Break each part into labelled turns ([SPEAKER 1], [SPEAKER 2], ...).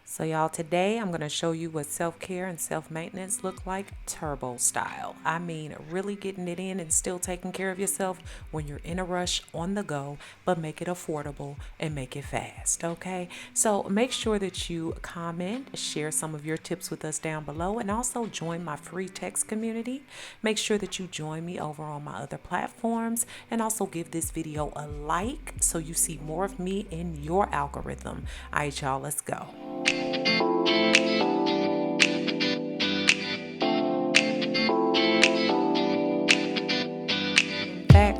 [SPEAKER 1] So y'all, today I'm going to show you what self-care and self-maintenance look like turbo style. I mean, really getting it in and still taking care of yourself when you're in a rush on the go, but make it affordable and make it fast, okay? So make sure that you comment, share some of your tips with us down below, and also join my free text community. Make sure that you join me over on my other platforms, and also give this video a like so you see more of me in your algorithm. All right, y'all, let's go.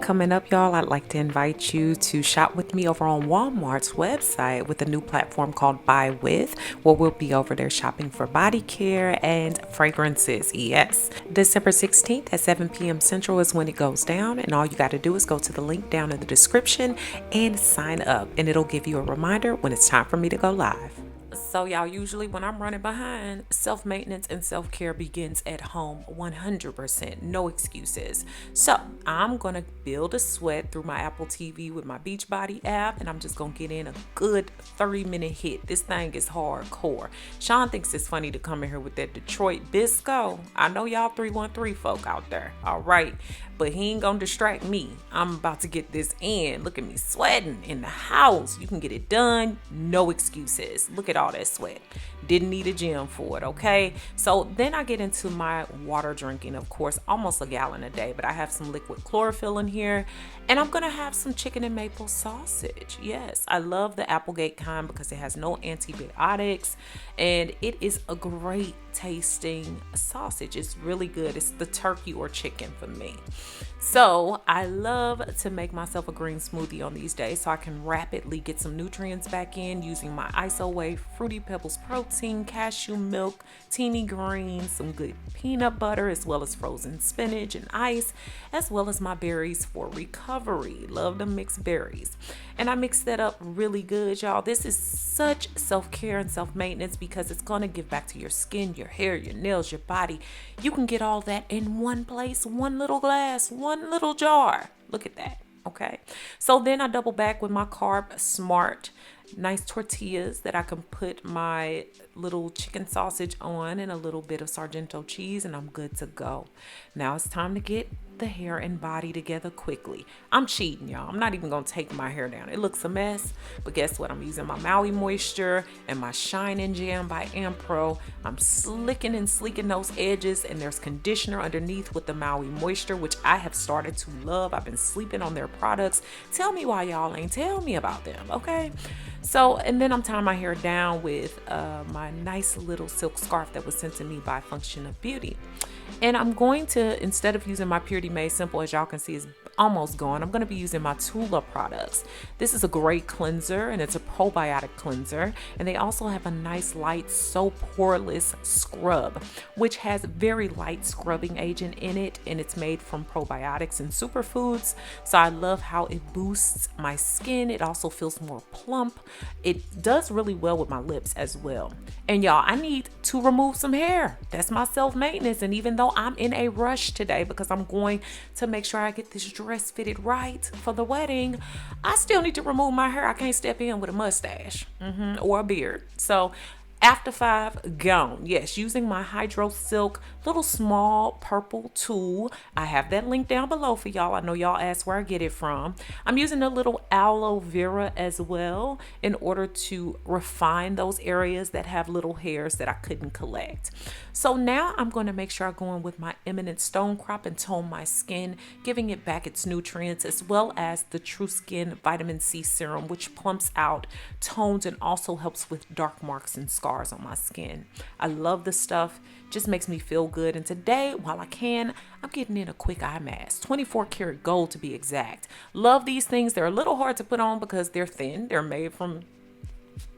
[SPEAKER 1] Coming up, y'all, I'd like to invite you to shop with me over on Walmart's website with a new platform called Buy With, where we'll be over there shopping for body care and fragrances. Yes, December 16th at 7 p.m. Central is when it goes down, and all you got to do is go to the link down in the description and sign up, and it'll give you a reminder when it's time for me to go live. So y'all, usually when I'm running behind, self-maintenance and self-care begins at home 100%, no excuses. So I'm gonna build a sweat through my Apple TV with my Beachbody app, and I'm just gonna get in a good 30-minute hit. This thing is hardcore. Sean thinks it's funny to come in here with that Detroit Bisco. I know y'all 313 folk out there, all right, but he ain't gonna distract me. I'm about to get this in. Look at me sweating in the house. You can get it done, no excuses. Look at all that sweat. Didn't need a gym for it, okay? So then I get into my water drinking, of course, almost a gallon a day, but I have some liquid chlorophyll in here, and I'm gonna have some chicken and maple sausage. Yes, I love the Applegate kind because it has no antibiotics, and it is a great tasting sausage. It's really good. It's the turkey or chicken for me. So I love to make myself a green smoothie on these days so I can rapidly get some nutrients back in using my IsoWave Fruity Pebbles protein, cashew milk, teeny greens, some good peanut butter, as well as frozen spinach and ice, as well as my berries for recovery. Love to mix berries. And I mix that up really good, y'all. This is such self-care and self-maintenance because it's going to give back to your skin, your hair, your nails, your body. You can get all that in one place, one little glass, one little jar. Look at that, okay? So then I double back with my Carb Smart nice tortillas that I can put my little chicken sausage on and a little bit of Sargento cheese, and I'm good to go. Now it's time to get the hair and body together quickly. I'm cheating, y'all. I'm not even gonna take my hair down. It looks a mess, but guess what? I'm using my Maui Moisture and my Shine and Jam by Ampro. I'm slicking and sleeking those edges, and there's conditioner underneath with the Maui Moisture, which I have started to love. I've been sleeping on their products. Tell me why y'all ain't tell me about them, okay? So, and then I'm tying my hair down with my nice little silk scarf that was sent to me by Function of Beauty. And I'm going to, instead of using my Purity Made Simple, as y'all can see, is almost gone, I'm going to be using my Tula products. This is a great cleanser, and it's a probiotic cleanser. And they also have a nice light soap poreless scrub, which has very light scrubbing agent in it, and it's made from probiotics and superfoods. So I love how it boosts my skin. It also feels more plump. It does really well with my lips as well. And y'all, I need to remove some hair. That's my self-maintenance. And even though I'm in a rush today because I'm going to make sure I get this dress fitted right for the wedding, I still need to remove my hair. I can't step in with a mustache or a beard. So after 5, gone. Yes, using my Hydro Silk little small purple tool. I have that link down below for y'all. I know y'all asked where I get it from. I'm using a little aloe vera as well in order to refine those areas that have little hairs that I couldn't collect. So now I'm going to make sure I go in with my Eminent Stone Crop and tone my skin, giving it back its nutrients, as well as the True Skin Vitamin C Serum, which plumps out, tones, and also helps with dark marks and scars on my skin. I love this stuff. Just makes me feel good. And today, while I can, I'm getting in a quick eye mask, 24 karat gold to be exact. Love these things. They're a little hard to put on because they're thin. They're made from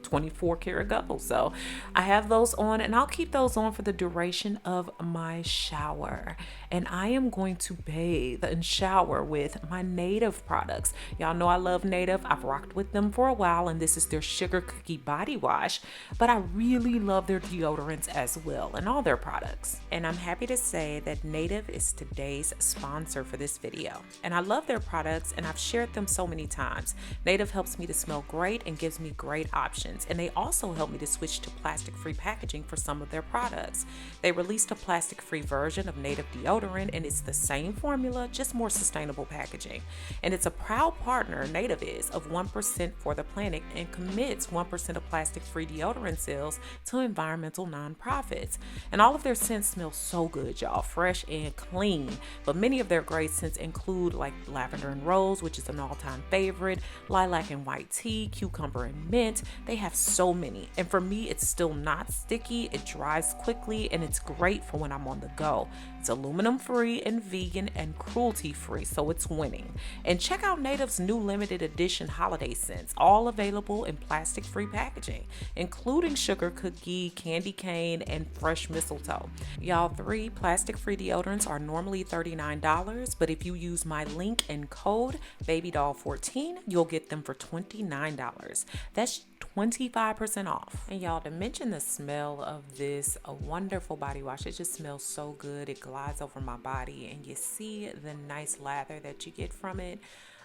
[SPEAKER 1] 24 karat gold. So I have those on, and I'll keep those on for the duration of my shower. And I am going to bathe and shower with my Native products. Y'all know I love Native. I've rocked with them for a while, and this is their Sugar Cookie Body Wash, but I really love their deodorants as well and all their products. And I'm happy to say that Native is today's sponsor for this video. And I love their products, and I've shared them so many times. Native helps me to smell great and gives me great options. brands, and they also helped me to switch to plastic-free packaging for some of their products. They released a plastic-free version of Native Deodorant, and it's the same formula, just more sustainable packaging. And it's a proud partner, Native is, of 1% for the planet and commits 1% of plastic-free deodorant sales to environmental nonprofits. And all of their scents smell so good, y'all, fresh and clean. But many of their great scents include like lavender and rose, which is an all-time favorite, lilac and white tea, cucumber and mint. They have so many. And for me, it's still not sticky. It dries quickly and it's great for when I'm on the go. It's aluminum free and vegan and cruelty free, so it's winning. And check out Native's new limited edition holiday scents, all available in plastic free packaging, including sugar cookie, candy cane, and fresh mistletoe. Y'all, 3 plastic free deodorants are normally $39, but if you use my link and code BabyDol14, you'll get them for $29. That's 25% off. And y'all, to mention the smell of this a wonderful body wash, it just smells so good. It glides over my body and you see the nice lather that you get from it.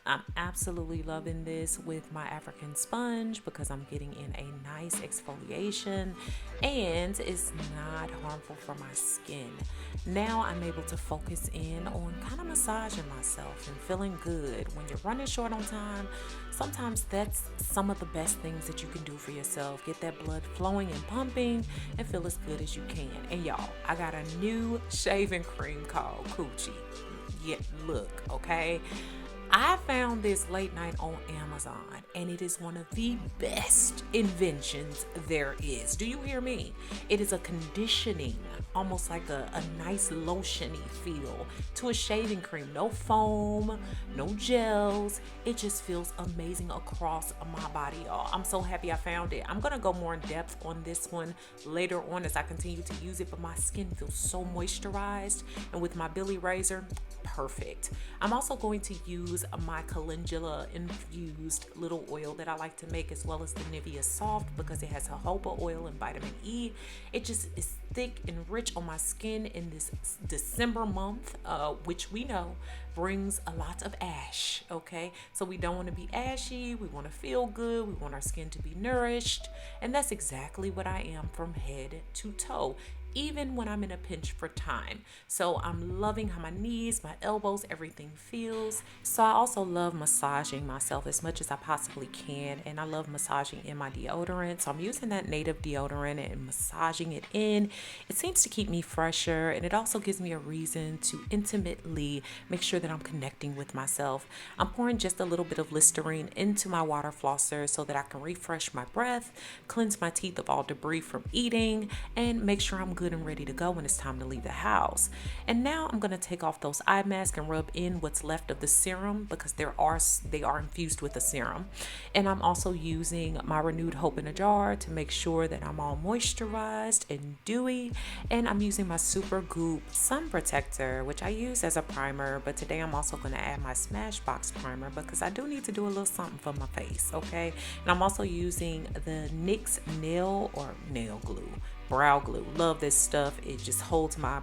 [SPEAKER 1] I'm absolutely loving this with my African sponge because I'm getting in a nice exfoliation and it's not harmful for my skin. Now I'm able to focus in on kind of massaging myself and feeling good. When you're running short on time, sometimes that's some of the best things that you can do for yourself. Get that blood flowing and pumping and feel as good as you can. And y'all, I got a new shaving cream called Coochie. Yeah, look, okay? I found this late night on Amazon and it is one of the best inventions there is. Do you hear me? It is a conditioning, almost like a nice lotiony feel to a shaving cream. No foam, no gels. It just feels amazing across my body, y'all. I'm so happy I found it. I'm gonna go more in depth on this one later on as I continue to use it, but my skin feels so moisturized, and with my Billy razor, perfect. I'm also going to use my calendula infused little oil that I like to make, as well as the Nivea Soft, because it has jojoba oil and vitamin E. It just is thick and rich on my skin in this December month, which we know brings a lot of ash, okay? So we don't want to be ashy, we want to feel good, we want our skin to be nourished, and that's exactly what I am from head to toe, even when I'm in a pinch for time. So I'm loving how my knees, my elbows, everything feels. So I also love massaging myself as much as I possibly can, and I love massaging in my deodorant. So I'm using that Native deodorant and massaging it in. It seems to keep me fresher, and it also gives me a reason to intimately make sure that I'm connecting with myself. I'm pouring just a little bit of Listerine into my water flosser so that I can refresh my breath, cleanse my teeth of all debris from eating, and make sure I'm good and ready to go when it's time to leave the house. And now I'm going to take off those eye masks and rub in what's left of the serum, because they are infused with a serum. And I'm also using my Renewed Hope in a jar to make sure that I'm all moisturized and dewy. And I'm using my Super Goop sun protector, which I use as a primer, but today I'm also going to add my Smashbox primer because I do need to do a little something for my face, okay? And I'm also using the NYX nail glue, brow glue. Love this stuff. It just holds my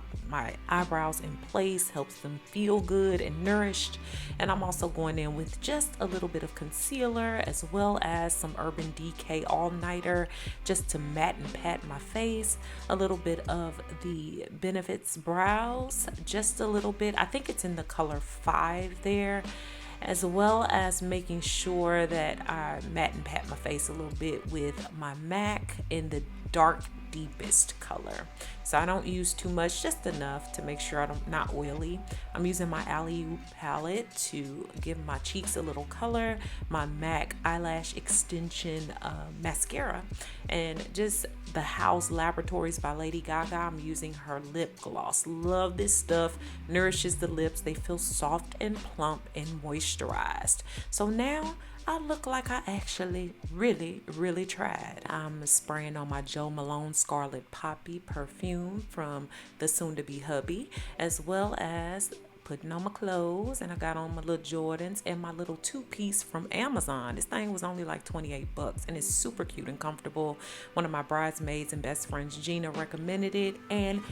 [SPEAKER 1] eyebrows in place, helps them feel good and nourished. And I'm also going in with just a little bit of concealer, as well as some Urban Decay all-nighter, just to matte and pat my face. A little bit of the Benefits brows, just a little bit. I think it's in the color 5 there, as well as making sure that I matte and pat my face a little bit with my MAC in the dark deepest color. So I don't use too much, just enough to make sure I'm not oily. I'm using my Alley palette to give my cheeks a little color, my MAC eyelash extension mascara, and just the House Laboratories by Lady Gaga. I'm using her lip gloss. Love this stuff. Nourishes the lips. They feel soft and plump and moisturized. So now I look like I actually really tried. I'm spraying on my Jo Malone Scarlet Poppy perfume from the soon-to-be hubby, as well as putting on my clothes, and I got on my little Jordans and my little 2-piece from Amazon. This thing was only like 28 bucks and it's super cute and comfortable. One of my bridesmaids and best friends, Gina, recommended it and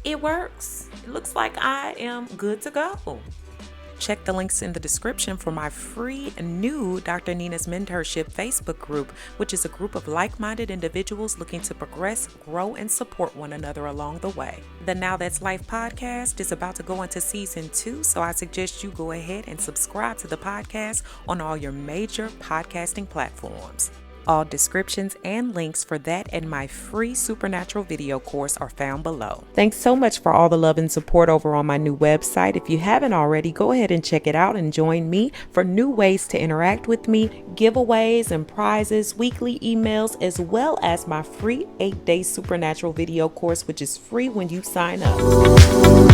[SPEAKER 1] it works. It looks like I am good to go. check the links in the description for my free new Dr. Nina's Mentorship Facebook group, which is a group of like-minded individuals looking to progress, grow, and support one another along the way. The Now That's Life podcast is about to go into season 2, so I suggest you go ahead and subscribe to the podcast on all your major podcasting platforms. All descriptions and links for that and my free supernatural video course are found below. Thanks so much for all the love and support over on my new website. If you haven't already, go ahead and check it out and join me for new ways to interact with me, giveaways and prizes, weekly emails, as well as my free 8-day supernatural video course, which is free when you sign up.